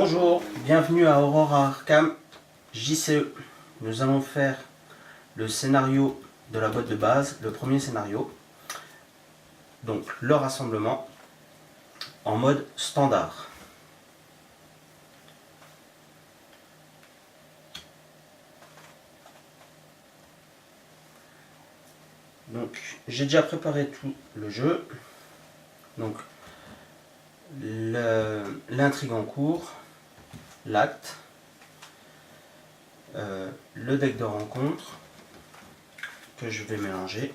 Bonjour, bienvenue à Aurora Arkham JCE. Nous allons faire le scénario de la boîte de base, le premier scénario. Donc le rassemblement en mode standard. Donc j'ai déjà préparé tout le jeu. Donc l'intrigue en cours, l'acte, le deck de rencontre que je vais mélanger.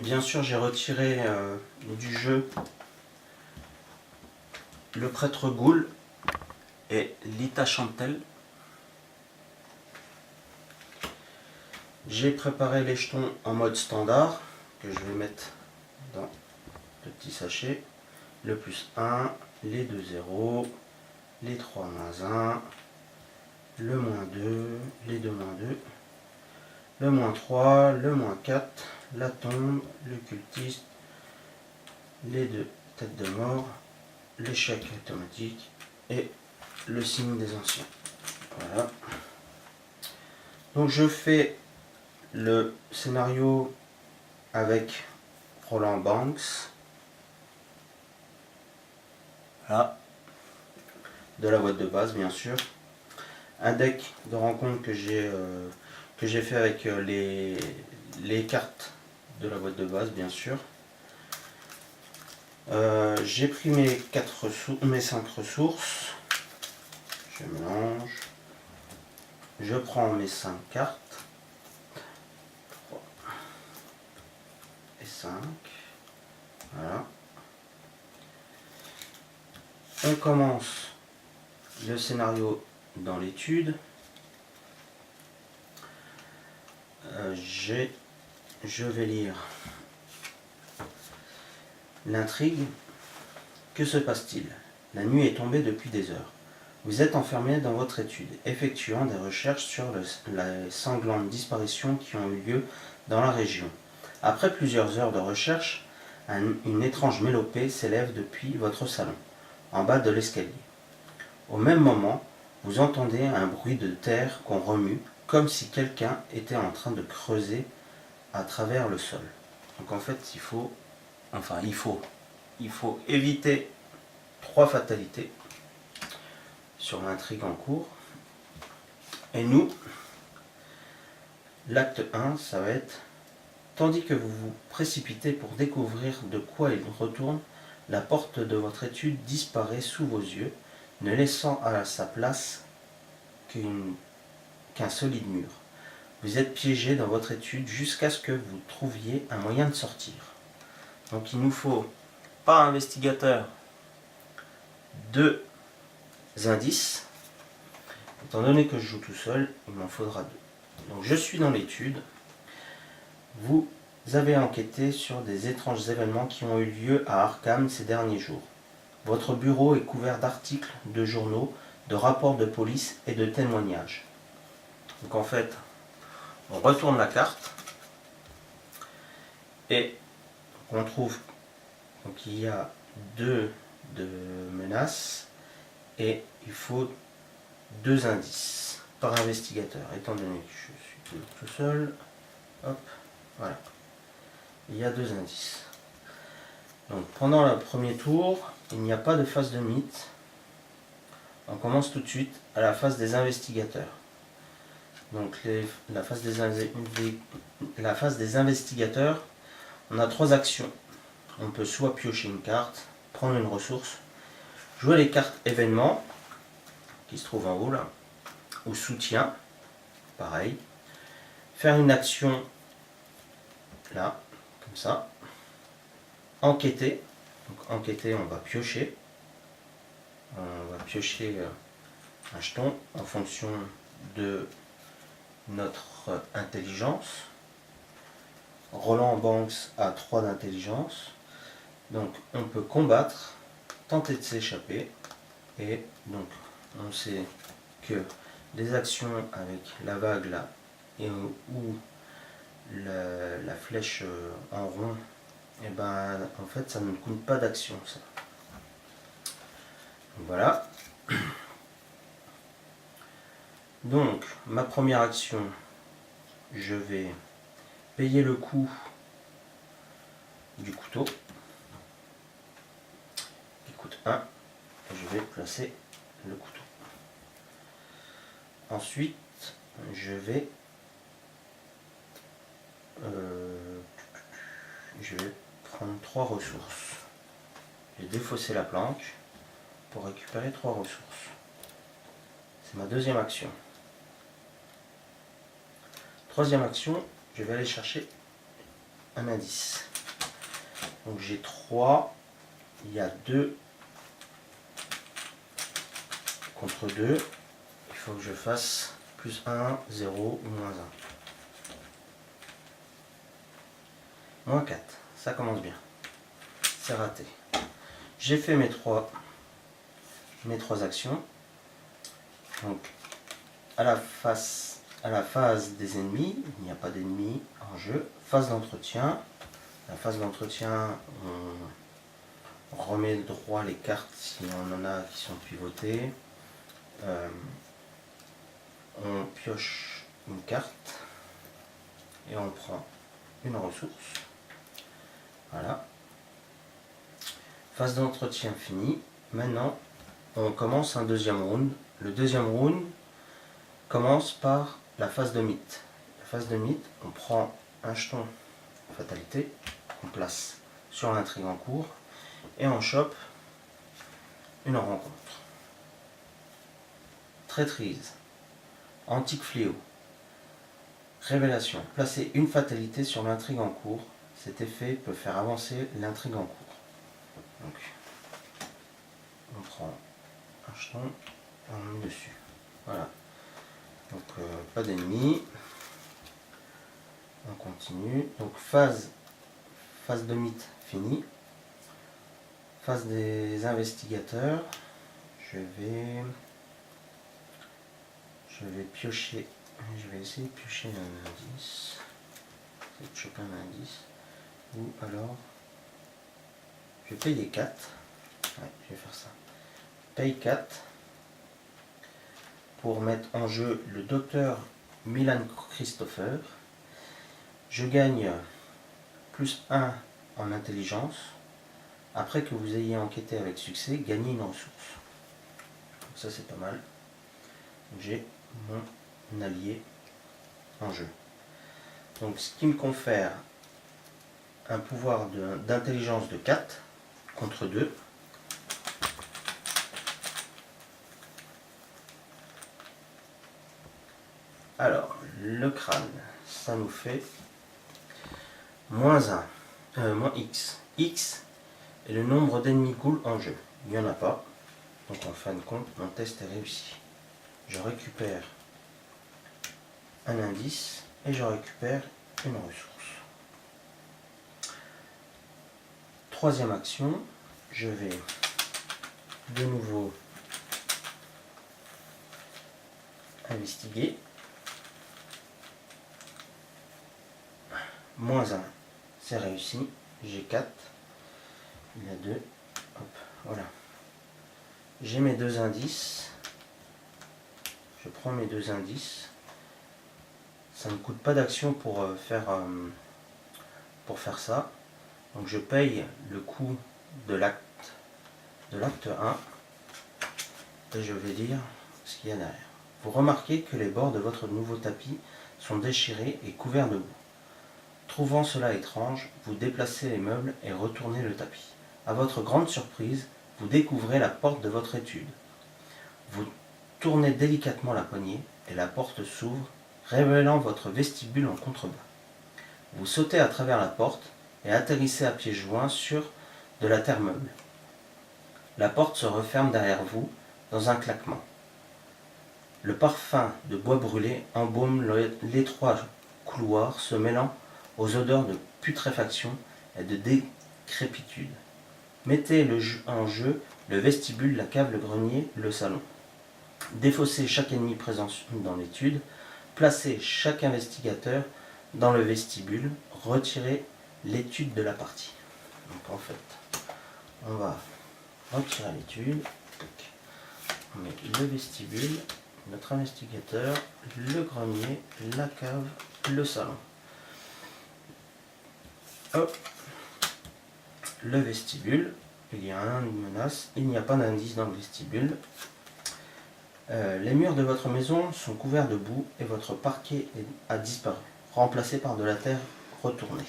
Bien sûr j'ai retiré du jeu le prêtre Ghoul et Lita Chantel. J'ai préparé les jetons en mode standard que je vais mettre dans le petit sachet. Le plus 1, les 2 0, les 3 moins 1, le moins 2, les 2 moins 2, le moins 3, le moins 4, la tombe, le cultiste, les 2 têtes de mort, l'échec automatique et le signe des anciens. Voilà. Donc je fais le scénario avec Roland Banks. Voilà. De la boîte de base bien sûr. Un deck de rencontre que j'ai fait avec les cartes de la boîte de base bien sûr. J'ai pris mes 5 ressources. Je mélange. Je prends mes 5 cartes. 3 et 5. Voilà. On commence le scénario dans l'étude. Je vais lire l'intrigue. Que se passe-t-il? La nuit est tombée depuis des heures. Vous êtes enfermé dans votre étude, effectuant des recherches sur les sanglantes disparitions qui ont eu lieu dans la région. Après plusieurs heures de recherche, une étrange mélopée s'élève depuis votre salon, en bas de l'escalier. Au même moment, vous entendez un bruit de terre qu'on remue, comme si quelqu'un était en train de creuser à travers le sol. Donc en fait, il faut éviter 3 fatalités sur l'intrigue en cours. Et nous, l'acte 1, ça va être: tandis que vous vous précipitez pour découvrir de quoi il retourne, la porte de votre étude disparaît sous vos yeux, ne laissant à sa place qu'un solide mur. Vous êtes piégé dans votre étude jusqu'à ce que vous trouviez un moyen de sortir. Donc il nous faut, par investigateur, 2 indices. Étant donné que je joue tout seul, il m'en faudra 2. Donc je suis dans l'étude. Vous avez enquêté sur des étranges événements qui ont eu lieu à Arkham ces derniers jours. Votre bureau est couvert d'articles, de journaux, de rapports de police et de témoignages. Donc en fait, on retourne la carte et on trouve qu'il y a 2 de menaces et il faut 2 indices par investigateur. Étant donné que je suis tout seul, hop, voilà. Il y a 2 indices. Donc pendant le premier tour, il n'y a pas de phase de mythe. On commence tout de suite à la phase des investigateurs. Donc la phase des investigateurs, on a 3 actions. On peut soit piocher une carte, prendre une ressource, jouer les cartes événements, qui se trouvent en haut là, ou soutien, pareil, faire une action là, comme ça, enquêter. Donc enquêter, on va piocher un jeton en fonction de notre intelligence. Roland Banks a 3 d'intelligence, donc on peut combattre, tenter de s'échapper, et donc on sait que les actions avec la vague là ou la flèche en rond, et ben en fait ça ne coûte pas d'action ça. Voilà. Donc, ma première action, je vais payer le coût du couteau, qui coûte 1, et je vais placer le couteau. Ensuite, je vais prendre 3 ressources. J'ai défaussé la planche pour récupérer 3 ressources. C'est ma deuxième action. Troisième action, je vais aller chercher un indice. Donc j'ai 3, il y a 2 contre 2. Il faut que je fasse plus 1, 0 ou moins 1. Moins 4, ça commence bien. C'est raté. J'ai fait mes trois actions. Donc à la phase des ennemis, il n'y a pas d'ennemis en jeu. Phase d'entretien. La phase d'entretien, on remet droit les cartes si on en a qui sont pivotées. On pioche une carte et on prend une ressource. Voilà. Phase d'entretien finie. Maintenant, on commence un deuxième round. Le deuxième round commence par la phase de mythe. La phase de mythe, on prend un jeton fatalité qu'on place sur l'intrigue en cours et on chope une rencontre. Traîtrise, antique fléau, révélation. Placer une fatalité sur l'intrigue en cours. Cet effet peut faire avancer l'intrigue en cours. Donc, on prend un jeton et on met dessus. Voilà. Donc, pas d'ennemis. On continue. Donc, phase de mythe finie. Phase des investigateurs. Je vais piocher. Je vais essayer de piocher un indice. Je vais choper un indice. Ou alors, je vais payer 4. Ouais, je vais faire ça. Paye 4 pour mettre en jeu le docteur Milan Christopher. Je gagne plus 1 en intelligence. Après que vous ayez enquêté avec succès, gagnez une ressource. Donc ça c'est pas mal. J'ai mon allié en jeu. Donc ce qui me confère un pouvoir d'intelligence de 4 contre 2. Alors, le crâne, ça nous fait moins X. X est le nombre d'ennemis ghouls en jeu. Il n'y en a pas. Donc en fin de compte, mon test est réussi. Je récupère un indice et je récupère une ressource. Troisième action, je vais de nouveau investiguer. Moins 1, c'est réussi. J'ai 4. Il y a 2. Hop, voilà. J'ai mes 2 indices. Je prends mes 2 indices. Ça ne coûte pas d'action pour faire ça. Donc je paye le coût de l'acte 1 et je vais lire ce qu'il y a derrière. Vous remarquez que les bords de votre nouveau tapis sont déchirés et couverts de boue. Trouvant cela étrange, vous déplacez les meubles et retournez le tapis. À votre grande surprise, vous découvrez la porte de votre étude. Vous tournez délicatement la poignée et la porte s'ouvre, révélant votre vestibule en contrebas. Vous sautez à travers la porte et atterrissez à pieds joints sur de la terre meuble. La porte se referme derrière vous dans un claquement. Le parfum de bois brûlé embaume l'étroit couloir se mêlant aux odeurs de putréfaction et de décrépitude. Mettez en jeu le vestibule, la cave, le grenier, le salon. Défaussez chaque ennemi présent dans l'étude. Placez chaque investigateur dans le vestibule. Retirez l'étude de la partie. Donc en fait, on va retirer l'étude. On met le vestibule, notre investigateur, le grenier, la cave, le salon. Hop. Le vestibule, il y a une menace, il n'y a pas d'indice dans le vestibule. Les murs de votre maison sont couverts de boue et votre parquet a disparu, remplacé par de la terre retournée.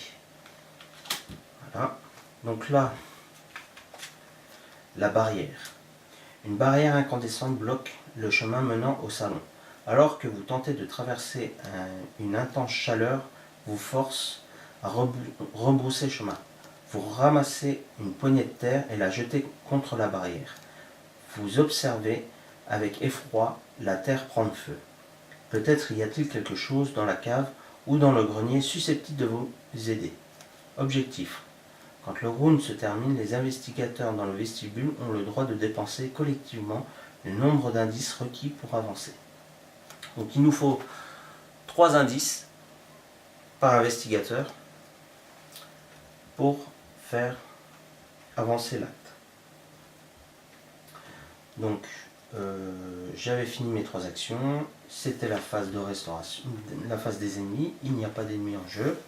Voilà. Donc là, la barrière. Une barrière incandescente bloque le chemin menant au salon. Alors que vous tentez de traverser une intense chaleur vous force à rebrousser chemin. Vous ramassez une poignée de terre et la jetez contre la barrière. Vous observez avec effroi la terre prendre feu. Peut-être y a-t-il quelque chose dans la cave ou dans le grenier susceptible de vous aider. Objectif. Quand le round se termine, les investigateurs dans le vestibule ont le droit de dépenser collectivement le nombre d'indices requis pour avancer. Donc il nous faut 3 indices par investigateur pour faire avancer l'acte. Donc j'avais fini mes 3 actions, c'était la phase de restauration, la phase des ennemis, il n'y a pas d'ennemis en jeu.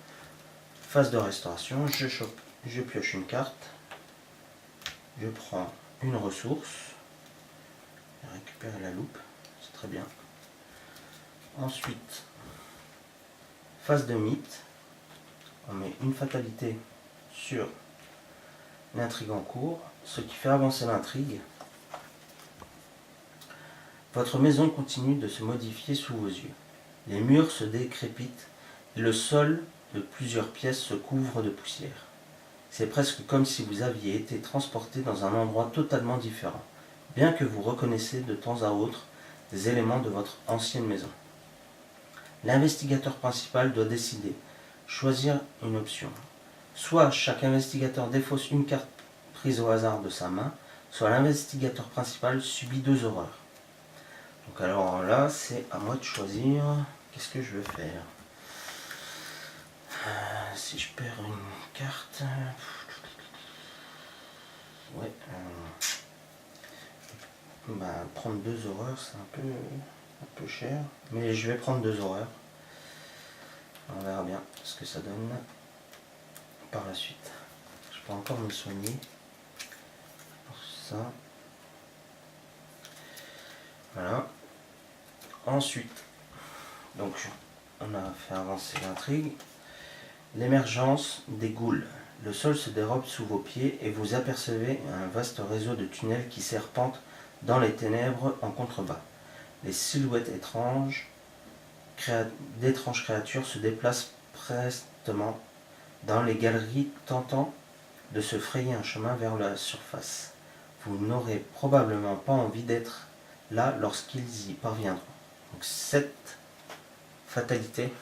Phase de restauration, je pioche une carte, je prends une ressource, je récupère la loupe, c'est très bien. Ensuite, phase de mythe, on met une fatalité sur l'intrigue en cours, ce qui fait avancer l'intrigue. Votre maison continue de se modifier sous vos yeux. Les murs se décrépitent et le sol de plusieurs pièces se couvre de poussière. C'est presque comme si vous aviez été transporté dans un endroit totalement différent, bien que vous reconnaissiez de temps à autre des éléments de votre ancienne maison. L'investigateur principal doit décider, choisir une option. Soit chaque investigateur défausse une carte prise au hasard de sa main, soit l'investigateur principal subit 2 horreurs. Donc alors là, c'est à moi de choisir qu'est-ce que je veux faire. Si je perds une carte... Ouais. Prendre 2 horreurs, c'est un peu cher. Mais je vais prendre 2 horreurs. On verra bien ce que ça donne par la suite. Je peux encore me soigner. Pour ça. Voilà. Ensuite, donc on a fait avancer l'intrigue. L'émergence des ghouls. Le sol se dérobe sous vos pieds et vous apercevez un vaste réseau de tunnels qui serpentent dans les ténèbres en contrebas. Les silhouettes d'étranges créatures se déplacent prestement dans les galeries tentant de se frayer un chemin vers la surface. Vous n'aurez probablement pas envie d'être là lorsqu'ils y parviendront. Donc 7 fatalités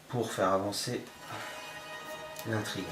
pour faire avancer l'intrigue.